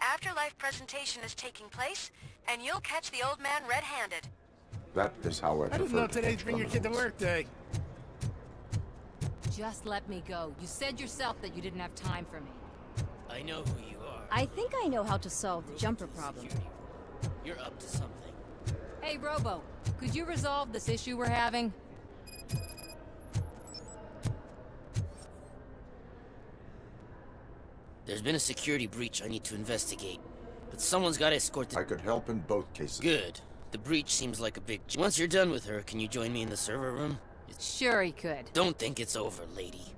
afterlife presentation is taking place, and you'll catch the old man red-handed. That is how I didn't know today's bring your kid to work day. Just let me go. You said yourself that you didn't have time for me. I know who you are. I think I know how to solve the jumper problem. You're up to something. Hey, Robo, could you resolve this issue we're having? There's been a security breach I need to investigate. But someone's got to escort the... I could help in both cases. Good. The breach seems like a big... Once you're done with her, can you join me in the server room? Sure he could. Don't think it's over, lady.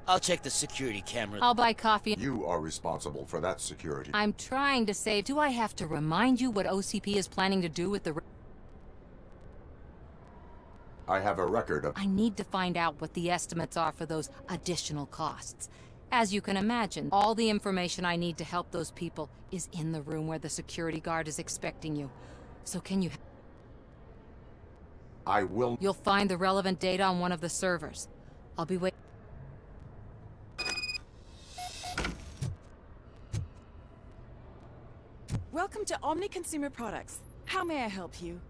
I'll check the security camera. I'll buy coffee. You are responsible for that security. I'm trying to save. Do I have to remind you what OCP is planning to do with the... I have a record of... I need to find out what the estimates are for those additional costs. As you can imagine, all the information I need to help those people is in the room where the security guard is expecting you. So can you... I will... You'll find the relevant data on one of the servers. I'll be waiting. Welcome to Omni Consumer Products. How may I help you?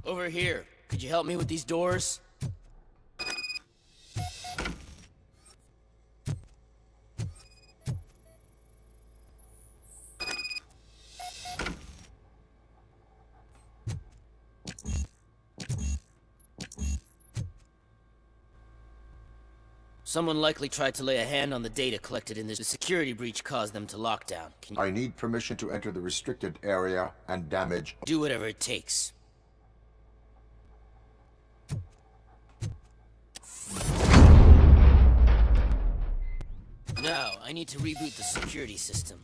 Over here. Could you help me with these doors? Someone likely tried to lay a hand on the data collected in this. The security breach caused them to lock down. Can you I need permission to enter the restricted area and damage... do whatever it takes? Now, I need to reboot the security system.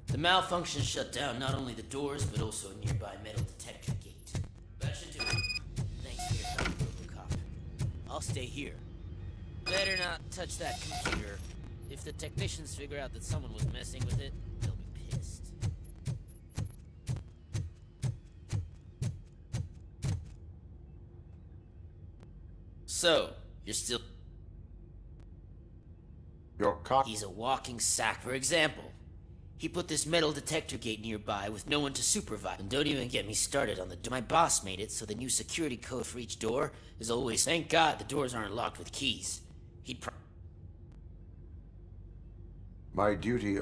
The malfunction shut down not only the doors, but also a nearby metal detector gate. That should do it. Thanks for your help, Robocop. I'll stay here. Better not touch that computer. If the technicians figure out that someone was messing with it, they'll be pissed. So, you're still... Your cop... He's a walking sack. For example, he put this metal detector gate nearby with no one to supervise. And don't even get me started on the... My boss made it so the new security code for each door is always... Thank God the doors aren't locked with keys. He'd My duty...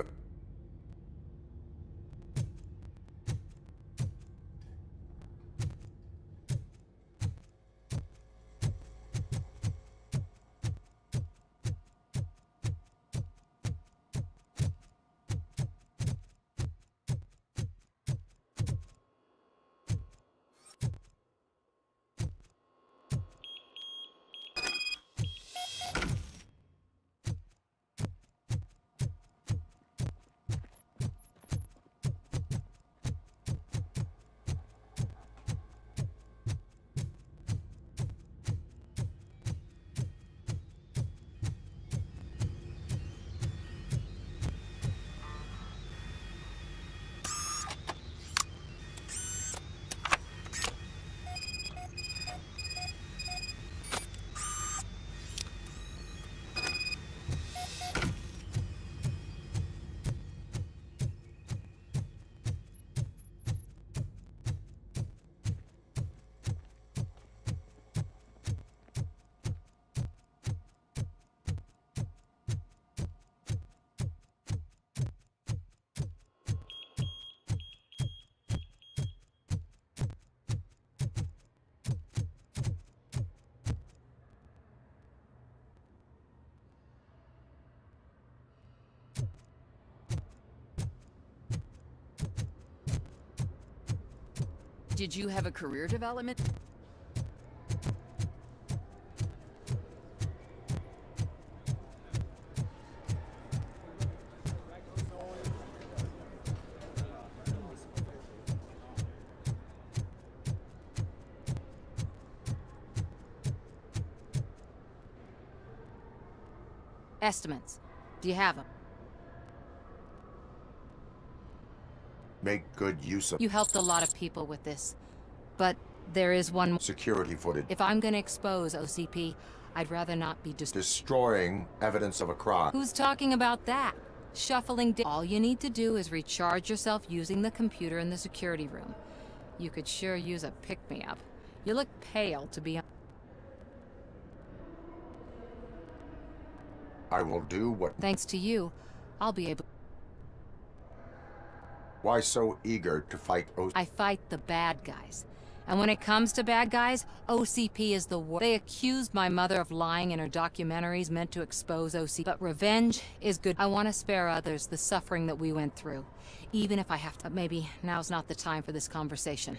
Did you have a career development? Estimates. Do you have them? Make good use of You helped a lot of people with this. But there is one more. security footage. If I'm gonna expose OCP, I'd rather not be Destroying evidence of a crime. Who's talking about that? Shuffling all you need to do is recharge yourself using the computer in the security room. You could sure use a pick-me-up. You look pale, to be honest. I will do what... Thanks to you, I'll be able... Why so eager to fight I fight the bad guys. And when it comes to bad guys, OCP is the worst. They accused my mother of lying in her documentaries meant to expose OCP. But revenge is good. I want to spare others the suffering that we went through. Even if I have to... Maybe now's not the time for this conversation.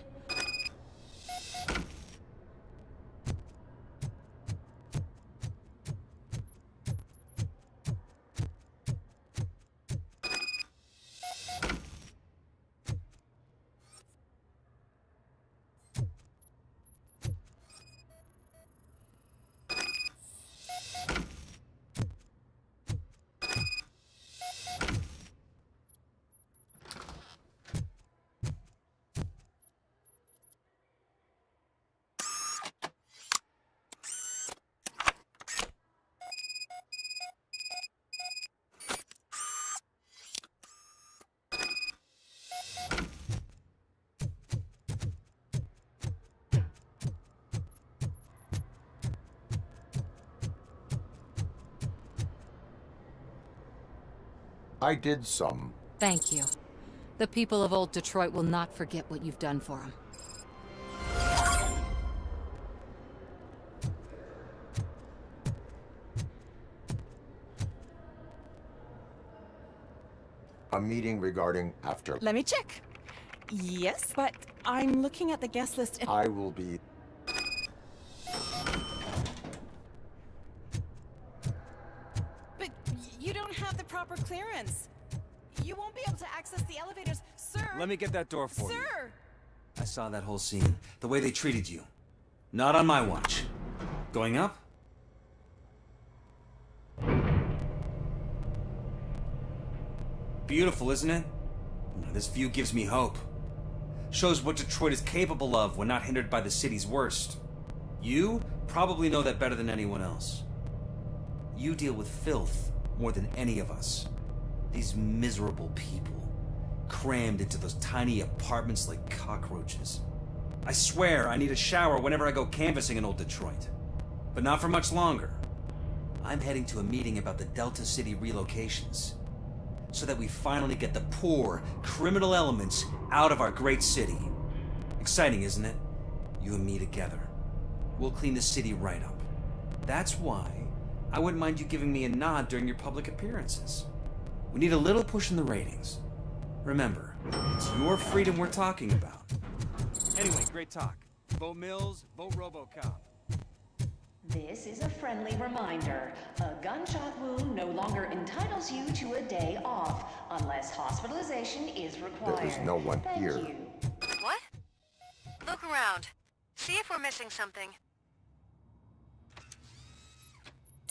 I did some. Thank you. The people of old Detroit will not forget what you've done for them. A meeting regarding after... Let me check. Yes, but I'm looking at the guest list and... I will be... But you don't have the proper clearance. You won't be able to access the elevators, sir. Let me get that door for you. Sir! I saw that whole scene. The way they treated you. Not on my watch. Going up? Beautiful, isn't it? This view gives me hope. Shows what Detroit is capable of when not hindered by the city's worst. You probably know that better than anyone else. You deal with filth more than any of us. These miserable people, crammed into those tiny apartments like cockroaches. I swear I need a shower whenever I go canvassing in old Detroit. But not for much longer. I'm heading to a meeting about the Delta City relocations, so that we finally get the poor, criminal elements out of our great city. Exciting, isn't it? You and me together. We'll clean the city right up. That's why I wouldn't mind you giving me a nod during your public appearances. We need a little push in the ratings. Remember, it's your freedom we're talking about. Anyway, great talk. Vote Mills, vote Robocop. This is a friendly reminder. A gunshot wound no longer entitles you to a day off, unless hospitalization is required. There is no one Thank here. you. What? Look around. See if we're missing something.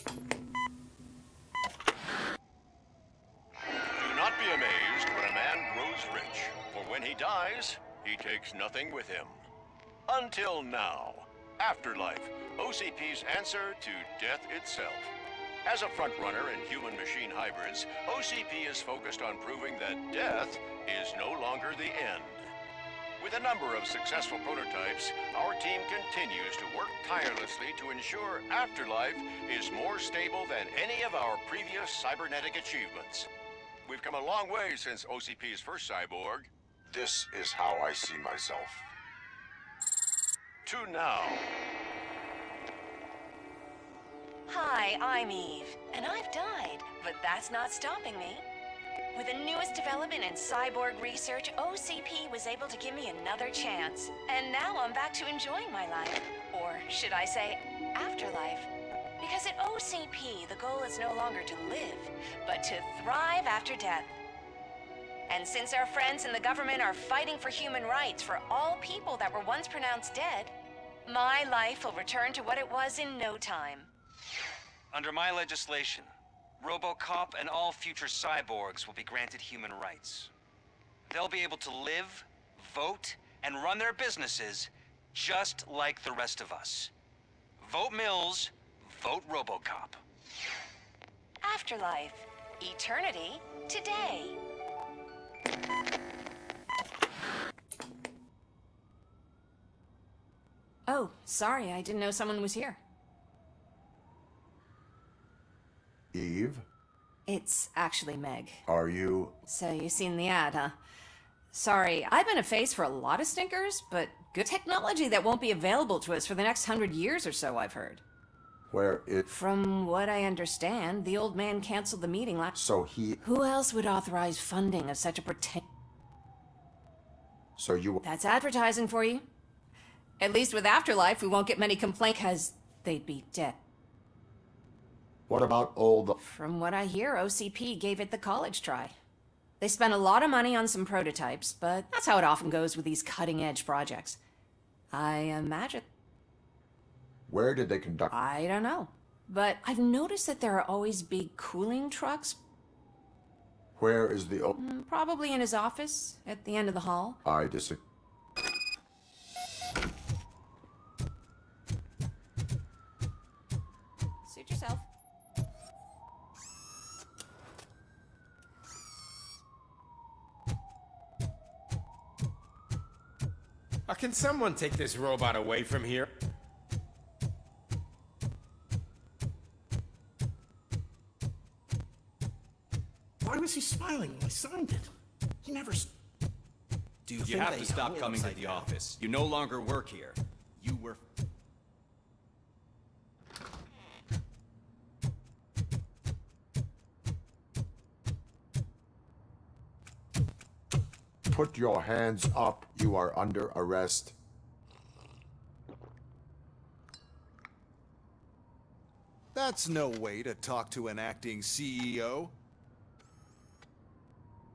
Do not be amazed when a man grows rich, for when he dies, he takes nothing with him. Until now. Afterlife, OCP's answer to death itself. As a frontrunner in human-machine hybrids, OCP is focused on proving that death is no longer the end. With a number of successful prototypes, our team continues to work tirelessly to ensure Afterlife is more stable than any of our previous cybernetic achievements. We've come a long way since OCP's first cyborg. This is how I see myself. To now. Hi, I'm Eve, and I've died, but that's not stopping me. With the newest development in cyborg research, OCP was able to give me another chance. And now I'm back to enjoying my life. Or should I say, afterlife. Because at OCP, the goal is no longer to live, but to thrive after death. And since our friends in the government are fighting for human rights for all people that were once pronounced dead, my life will return to what it was in no time. Under my legislation, Robocop and all future cyborgs will be granted human rights. They'll be able to live, vote, and run their businesses just like the rest of us. Vote Mills, vote Robocop. Afterlife. Eternity. Today. Oh, sorry, I didn't know someone was here. Eve, It's actually Meg. are you... So you seen the ad, huh? Sorry, I've been a face for a lot of stinkers, but good technology that won't be available to us for the next 100 years or so, I've heard. where it... From what I understand, the old man canceled the meeting last... So he... Who else would authorize funding of such a So you... That's advertising for you. At least with Afterlife, we won't get many complaints, because they'd be dead. What about all the... From what I hear, OCP gave it the college try. They spent a lot of money on some prototypes, but that's how it often goes with these cutting-edge projects. I imagine... Where did they conduct... I don't know. But I've noticed that there are always big cooling trucks, Where is the... probably in his office, at the end of the hall. I disagree. Suit yourself. Can someone take this robot away from here? Why was he smiling when I signed it? He never... Dude, you have to stop coming to the office. You no longer work here. You were... Put your hands up. You are under arrest. That's no way to talk to an acting CEO.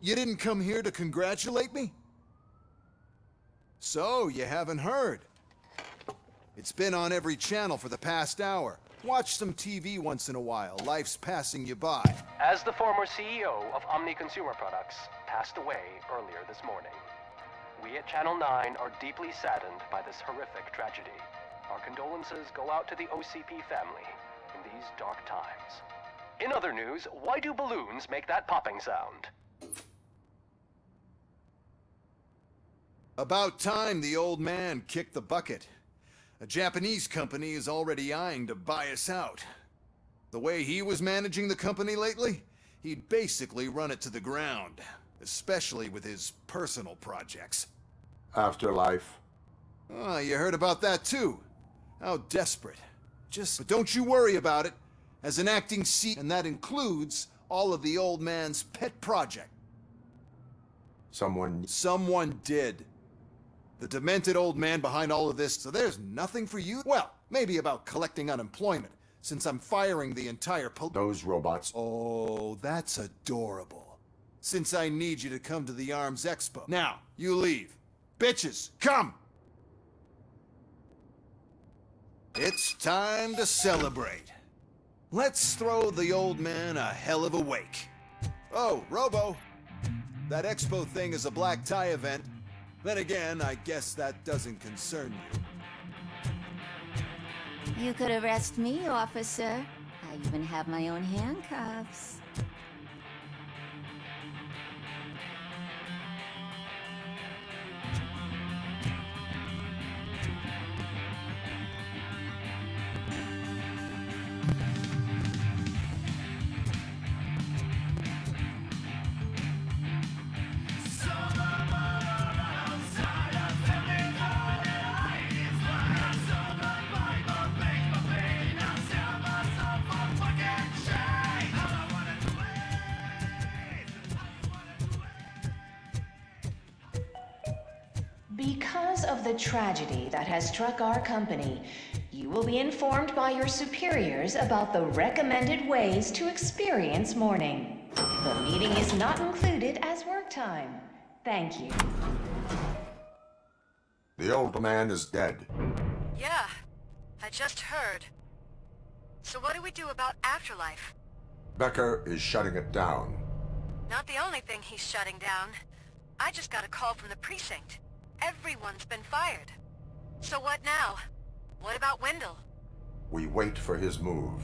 You didn't come here to congratulate me? So, you haven't heard. It's been on every channel for the past hour. Watch some TV once in a while. Life's passing you by. As the former CEO of Omni Consumer Products passed away earlier this morning, we at Channel 9 are deeply saddened by this horrific tragedy. Our condolences go out to the OCP family in these dark times. In other news, why do balloons make that popping sound? About time the old man kicked the bucket. A Japanese company is already eyeing to buy us out. The way he was managing the company lately, he'd basically run it to the ground, especially with his personal projects. Afterlife. Oh, you heard about that too. How desperate. But don't you worry about it. As an acting C, and that includes all of the old man's pet project. Someone did. The demented old man behind all of this, so there's nothing for you? Well, maybe about collecting unemployment, since I'm firing the entire Those robots. Oh, that's adorable. Since I need you to come to the Arms Expo. Now, you leave. Bitches, come! It's time to celebrate. Let's throw the old man a hell of a wake. Oh, Robo. That expo thing is a black tie event. Then again, I guess that doesn't concern you. You could arrest me, officer. I even have my own handcuffs. Because of the tragedy that has struck our company, you will be informed by your superiors about the recommended ways to experience mourning. The meeting is not included as work time. Thank you. The old man is dead. Yeah, I just heard. So what do we do about Afterlife? Becker is shutting it down. Not the only thing he's shutting down. I just got a call from the precinct. Everyone's been fired. So what now? What about Wendell? We wait for his move.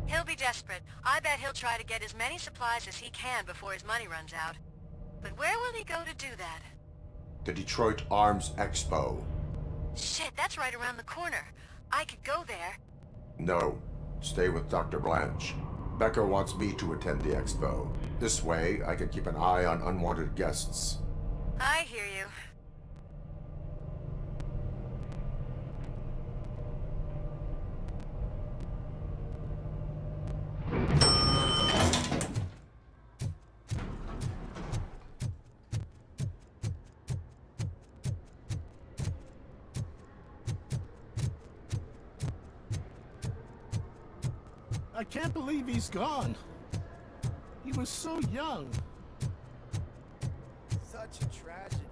He'll be desperate. I bet he'll try to get as many supplies as he can before his money runs out. But where will he go to do that? The Detroit Arms Expo. Shit, that's right around the corner. I could go there. No. Stay with Dr. Blanche. Becker wants me to attend the expo. This way, I can keep an eye on unwanted guests. I hear you. I can't believe he's gone. He was so young. Such a tragedy.